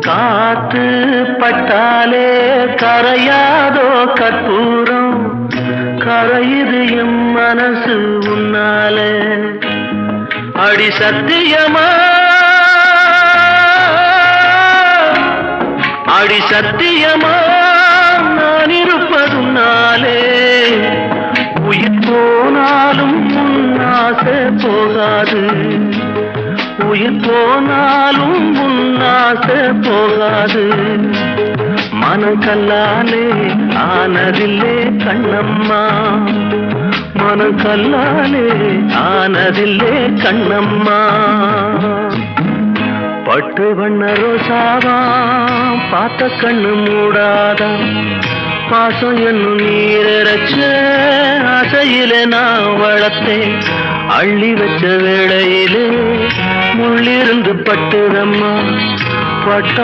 காத்து பட்டாலே கரையாதோ கற்பூரம், கரையுது எம் மனசு உன்னாலே. அடி சத்தியமா, அடி சத்தியமா நான் இருப்பதுனாலே, உயிர் போனாலும் உன்னாசை போகாது, உயிர் போனாலும் உன்னாசை போகாது. மனக்கல்லாலே ஆனதில்லே கண்ணம்மா, மனக்கல்லாலே ஆனதில்லே கண்ணம்மா. பட்டு வண்ண ரோசாவா பார்த்த கண்ணு மூடாதா, பாசம் என்னும் நீரச்ச ஆசையில நான் வளர்த்தேன். அள்ளி வச்ச வேளையிலே முள்ளிருந்து பட்டுதம்மா, பட்ட